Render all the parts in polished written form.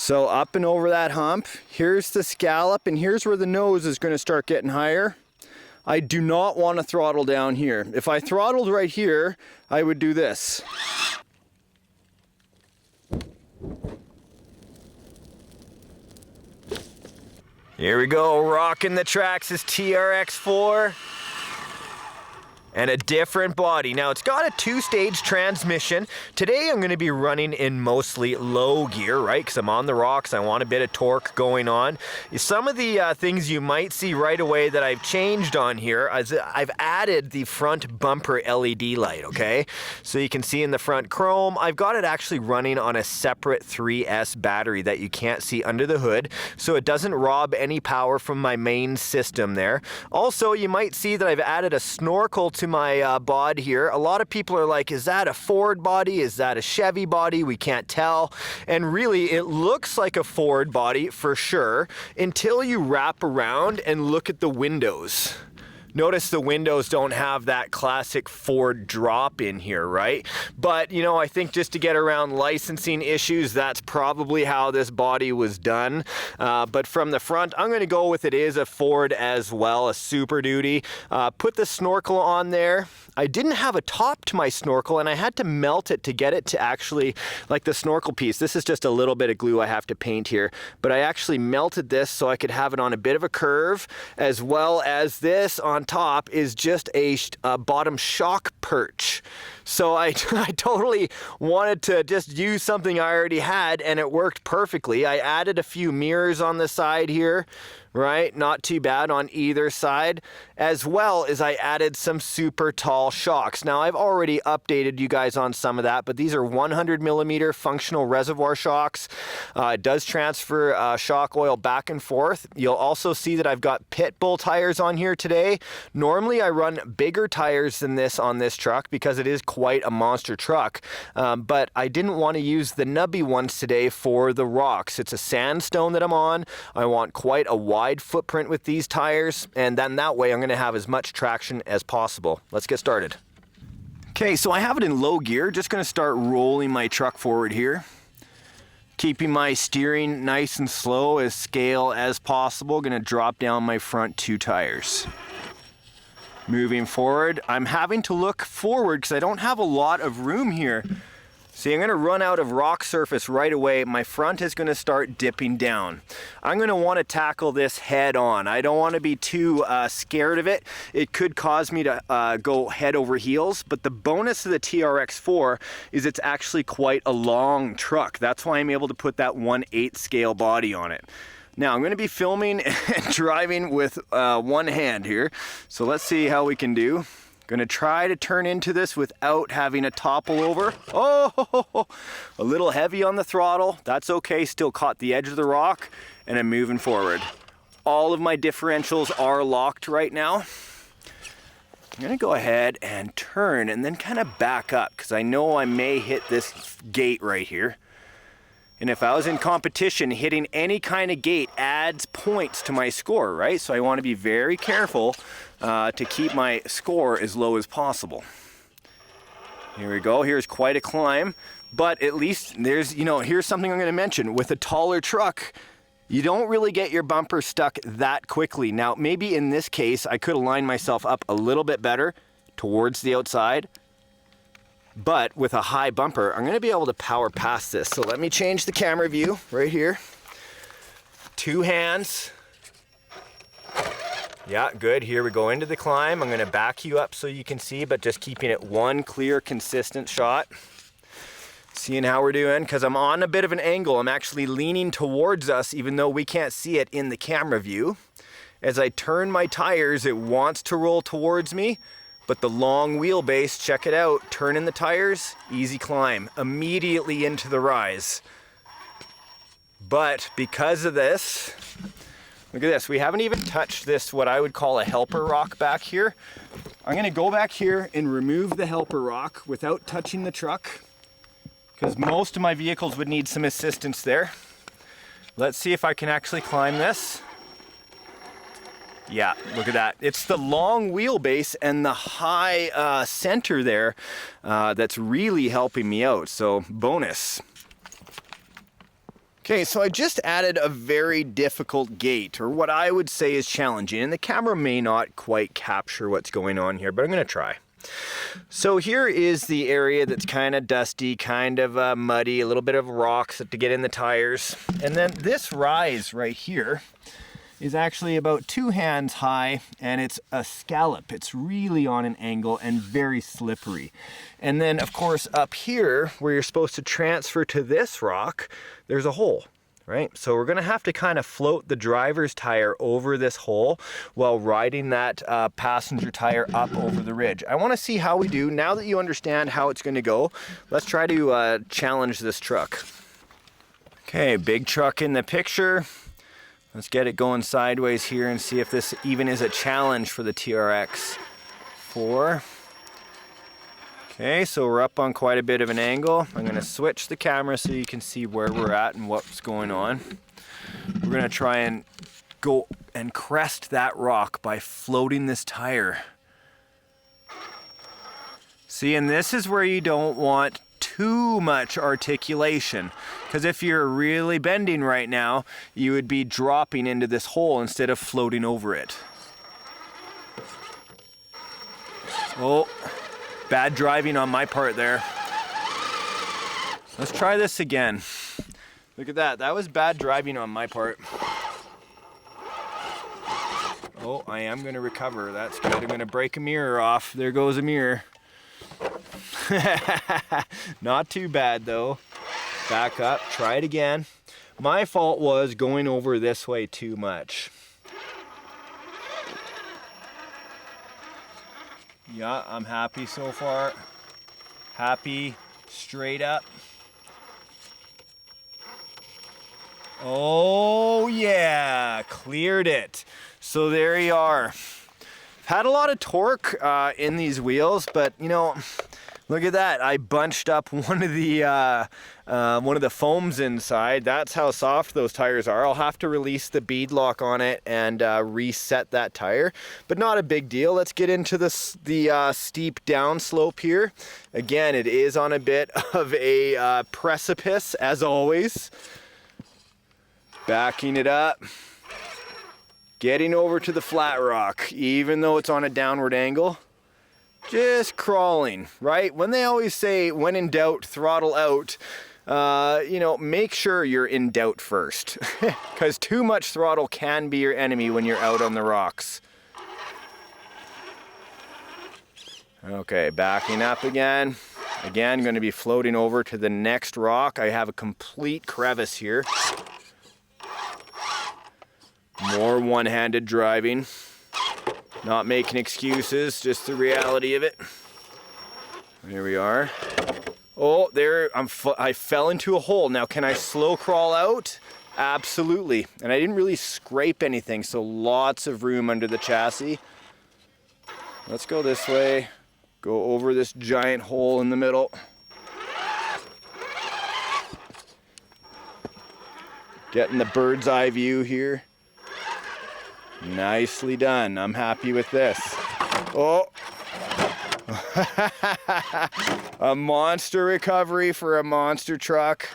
So up and over that hump, here's the scallop, and here's where the nose is going to start getting higher. I do not want to throttle down here. If I throttled right here, I would do this. Here we go, rocking the TRAXXAS TRX4. And a different body. Now it's got a 2-stage transmission. Today I'm gonna be running in mostly low gear, right? Because I'm on the rocks, I want a bit of torque going on. Some of the things you might see right away that I've changed on here is I've added the front bumper LED light, okay? So you can see in the front chrome, I've got it actually running on a separate 3S battery that you can't see under the hood, so it doesn't rob any power from my main system there. Also, you might see that I've added a snorkel to my bod here. A lot of people are like, is that a Ford body? Is that a Chevy body? We can't tell. And really, it looks like a Ford body for sure until you wrap around and look at the windows. Notice the windows don't have that classic Ford drop in here, right? But, you know, I think just to get around licensing issues, that's probably how this body was done. But from the front, I'm gonna go with it is a Ford as well, a Super Duty. Put the snorkel on there. I didn't have a top to my snorkel and I had to melt it to get it to actually, like the snorkel piece, this is just a little bit of glue I have to paint here, but I actually melted this so I could have it on a bit of a curve, as well as this on top is just a bottom shock perch. So I totally wanted to just use something I already had and it worked perfectly. I added a few mirrors on the side here, right? Not too bad on either side, as well as I added some super tall shocks. Now I've already updated you guys on some of that, but these are 100mm functional reservoir shocks. It does transfer shock oil back and forth. You'll also see that I've got pit bull tires on here today. Normally I run bigger tires than this on this truck because it is quite a monster truck, but I didn't want to use the nubby ones today for the rocks. It's a sandstone that I'm on. I want quite a wide footprint with these tires, and then that way I'm going to have as much traction as possible. Let's get started. Okay, so I have it in low gear. Just going to start rolling my truck forward here, keeping my steering nice and slow, as scale as possible. Going to drop down my front 2 tires. Moving forward, I'm having to look forward because I don't have a lot of room here. See, I'm going to run out of rock surface right away. My front is going to start dipping down. I'm going to want to tackle this head on. I don't want to be too scared of it. It could cause me to go head over heels, but the bonus of the TRX4 is it's actually quite a long truck. That's why I'm able to put that 1/8 scale body on it. Now I'm going to be filming and driving with one hand here, so let's see how we can do. Going to try to turn into this without having to topple over. Oh, a little heavy on the throttle. That's okay, still caught the edge of the rock, and I'm moving forward. All of my differentials are locked right now. I'm going to go ahead and turn and then kind of back up because I know I may hit this gate right here. And if I was in competition, hitting any kind of gate adds points to my score, right? So I want to be very careful to keep my score as low as possible. Here we go. Here's quite a climb, but at least there's, you know, here's something I'm going to mention. With a taller truck, you don't really get your bumper stuck that quickly. Now, maybe in this case, I could align myself up a little bit better towards the outside. But with a high bumper, I'm going to be able to power past this. So let me change the camera view right here. 2 hands. Yeah, good. Here we go into the climb. I'm going to back you up so you can see, but just keeping it one clear, consistent shot. Seeing how we're doing, because I'm on a bit of an angle. I'm actually leaning towards us, even though we can't see it in the camera view. As I turn my tires, it wants to roll towards me. But the long wheelbase, check it out, turn in the tires, easy climb, immediately into the rise. But because of this, look at this, we haven't even touched this, what I would call a helper rock back here. I'm gonna go back here and remove the helper rock without touching the truck, because most of my vehicles would need some assistance there. Let's see if I can actually climb this. Yeah, look at that. It's the long wheelbase and the high center there that's really helping me out. So bonus. Okay, so I just added a very difficult gate, or what I would say is challenging, and the camera may not quite capture what's going on here, but I'm gonna try. So here is the area that's kind of dusty, kind of muddy, a little bit of rocks to get in the tires. And then this rise right here is actually about 2 hands high, and it's a scallop. It's really on an angle and very slippery. And then of course up here where you're supposed to transfer to this rock, there's a hole, right? So we're gonna have to kind of float the driver's tire over this hole while riding that passenger tire up over the ridge. I wanna see how we do. Now that you understand how it's gonna go, let's try to challenge this truck. Okay, big truck in the picture. Let's get it going sideways here and see if this even is a challenge for the TRX4. Okay, so we're up on quite a bit of an angle. I'm gonna switch the camera so you can see where we're at and what's going on. We're gonna try and go and crest that rock by floating this tire. See, and this is where you don't want too much articulation, because if you're really bending right now, you would be dropping into this hole instead of floating over it. Oh, bad driving on my part there. Let's try this again. Look at that, that was bad driving on my part. Oh, I am gonna recover, that's good. I'm gonna break a mirror off. There goes a mirror. Not too bad though. Back up, try it again. My fault was going over this way too much. Yeah, I'm happy so far. Happy, straight up. Oh yeah, cleared it. So there you are. Had a lot of torque in these wheels, but you know, look at that. I bunched up one of the foams inside. That's how soft those tires are. I'll have to release the bead lock on it and reset that tire, but not a big deal. Let's get into the steep downslope here. Again, it is on a bit of a precipice as always. Backing it up. Getting over to the flat rock, even though it's on a downward angle. Just crawling, right? When they always say, when in doubt, throttle out, you know, make sure you're in doubt first. Because too much throttle can be your enemy when you're out on the rocks. Okay, backing up again. Again, going to be floating over to the next rock. I have a complete crevice here. More one-handed driving. Not making excuses, just the reality of it. Here we are. Oh, there, I fell into a hole. Now, can I slow crawl out? Absolutely. And I didn't really scrape anything, so lots of room under the chassis. Let's go this way. Go over this giant hole in the middle. Getting the bird's eye view here. Nicely done. I'm happy with this. Oh. A monster recovery for a monster truck.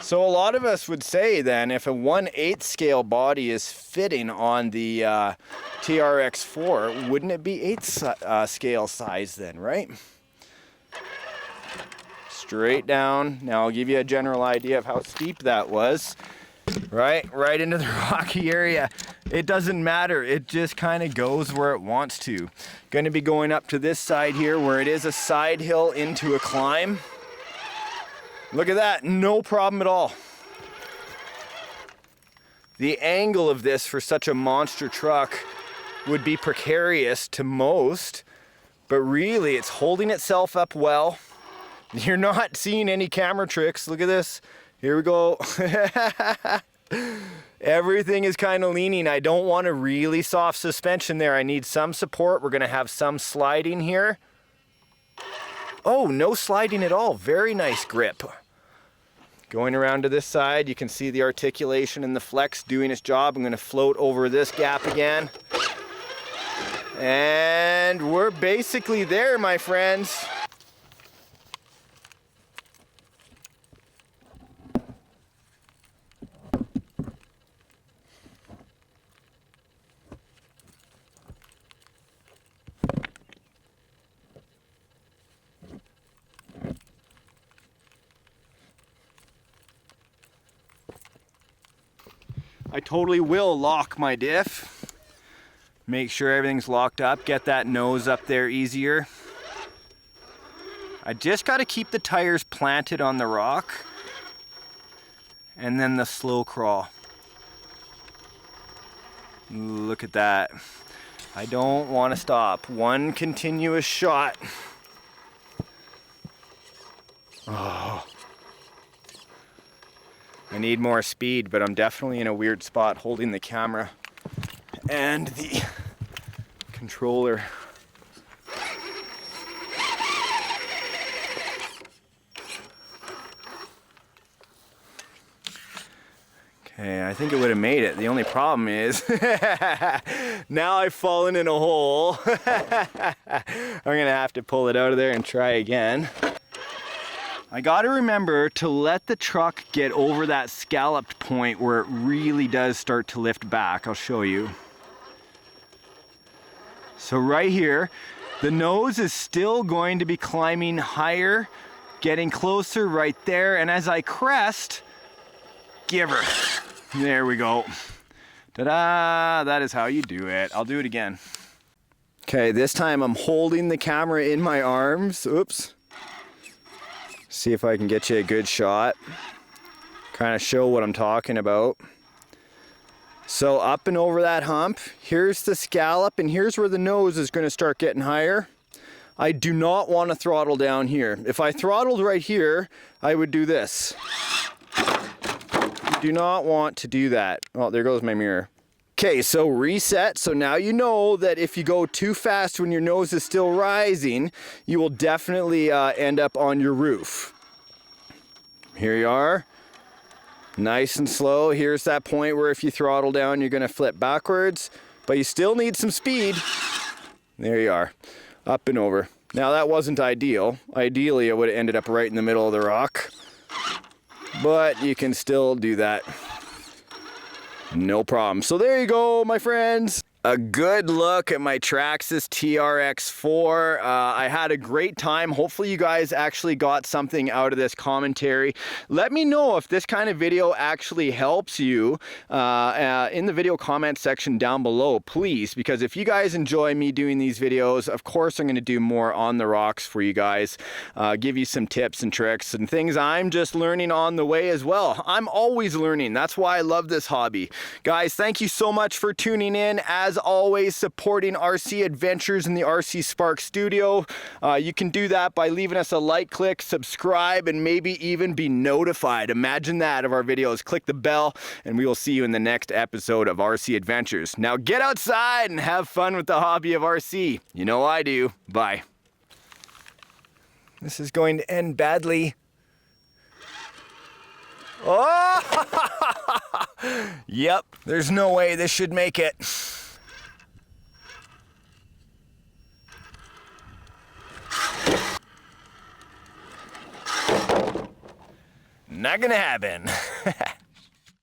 So a lot of us would say then, if a 1/8 scale body is fitting on the TRX4, wouldn't it be 8 scale size then, right? Straight down. Now I'll give you a general idea of how steep that was. Right into the rocky area. It doesn't matter, it just kind of goes where it wants to. Going to be going up to this side here where it is a side hill into a climb. Look at that, no problem at all. The angle of this for such a monster truck would be precarious to most, but really it's holding itself up well. You're not seeing any camera tricks. Look at this. Here we go. Everything is kind of leaning. I don't want a really soft suspension there. I need some support. We're going to have some sliding here. Oh, no sliding at all. Very nice grip. Going around to this side, you can see the articulation and the flex doing its job. I'm going to float over this gap again. And we're basically there, my friends. I totally will lock my diff. Make sure everything's locked up, get that nose up there easier. I just got to keep the tires planted on the rock and then the slow crawl. Look at that. I don't want to stop. One continuous shot. Oh. I need more speed, but I'm definitely in a weird spot holding the camera and the controller. Okay, I think it would have made it. The only problem is now I've fallen in a hole. I'm gonna have to pull it out of there and try again. I gotta remember to let the truck get over that scalloped point where it really does start to lift back. I'll show you. So right here, the nose is still going to be climbing higher, getting closer right there, and as I crest, give her. There we go. Ta-da! That is how you do it. I'll do it again. Okay, this time I'm holding the camera in my arms. Oops. See if I can get you a good shot. Kind of show what I'm talking about. So up and over that hump, here's the scallop, and here's where the nose is going to start getting higher. I do not want to throttle down here. If I throttled right here, I would do this. Do not want to do that. Oh, there goes my mirror. Okay, so reset. So now you know that if you go too fast when your nose is still rising, you will definitely end up on your roof. Here you are. Nice and slow. Here's that point where if you throttle down, you're going to flip backwards, but you still need some speed. There you are. Up and over. Now that wasn't ideal. Ideally, it would have ended up right in the middle of the rock. But you can still do that. No problem. So there you go, my friends. A good look at my TRAXXAS TRX4. I had a great time. Hopefully you guys actually got something out of this commentary. Let me know if this kind of video actually helps you in the video comment section down below, please, because if you guys enjoy me doing these videos, of course I'm going to do more on the rocks for you guys, give you some tips and tricks and things I'm just learning on the way as well. I'm always learning. That's why I love this hobby. Guys, thank you so much for tuning in. As always, supporting RC Adventures in the RCSparks studio. You can do that by leaving us a like, click, subscribe, and maybe even be notified. Imagine that of our videos. Click the bell, and we will see you in the next episode of RC Adventures. Now get outside and have fun with the hobby of RC. You know I do. Bye. This is going to end badly. Oh! Yep, there's no way this should make it. Not gonna happen.